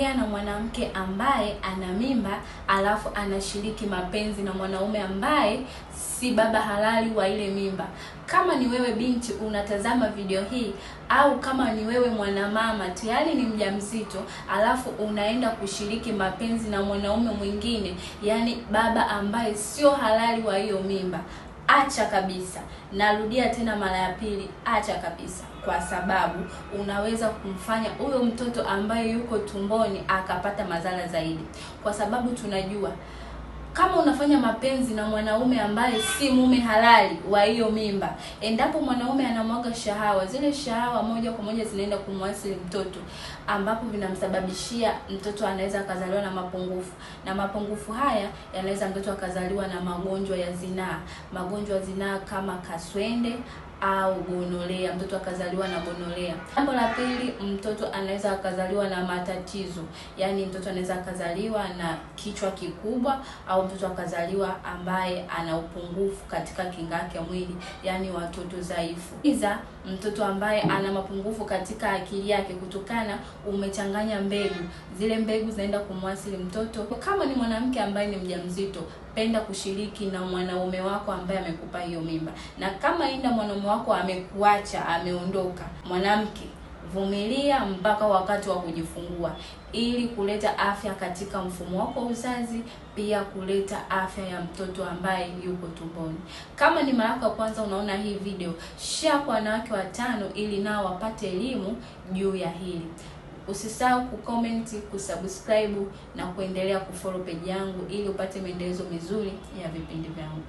Ongea na mwanamke ambaye ana mimba alafu anashiriki mapenzi na mwanaume ambaye si baba halali wa ile mimba. Kama ni wewe binti unatazama video hii, au kama ni wewe mwanamama tayari ni mjamzito alafu unaenda kushiriki mapenzi na mwanaume mwingine, yani baba ambaye sio halali wa hiyo mimba, acha kabisa. Narudia tena mara ya pili, acha kabisa, kwa sababu unaweza kumfanya huyo mtoto ambaye yuko tumboni akapata madhara zaidi. Kwa sababu tunajua kama unafanya mapenzi na mwanaume ambaye si mume halali wa hiyo mimba, endapo mwanaume anamwaga shahawa, zile shahawa moja kwa moja zinaenda kumwasili mtoto, ambapo vinamsababishia mtoto anaweza akazaliwa na mapungufu, na mapungufu haya yanaweza mtoto akazaliwa na magonjwa ya zinaa, magonjwa ya zinaa kama kaswende au gonolea, mtoto akazaliwa na gonolea. Jambo la pili, mtoto anaweza akazaliwa na matatizo, yani mtoto anaweza akazaliwa na kichwa kikubwa, au mtoto akazaliwa ambaye ana upungufu katika kinga yake ya mwili, yani watoto dhaifu. Iza mtoto ambaye ana mapungufu katika akili yake kutokana umechanganya mbegu, zile mbegu zinaenda kumwasili mtoto. Kama ni mwanamke ambaye ni mjamzito, penda kushiriki na mwanaume wako ambaye amekupa hiyo mimba. Na kama ina mwanaume wako amekuacha, ameondoka, mwanamke vumilia mpaka wakati wa kujifungua, ili kuleta afya katika mfumo wako wa uzazi, pia kuleta afya ya mtoto ambaye yuko tumboni. Kama ni mara yako ya kwanza unaona hii video, share kwa wanawake watano ili nao wapate elimu juu ya hili. Usisahau kucomment, kusubscribe na kuendelea kufollow page yangu ili upate maendelezo mizuri ya vipindi vyangu.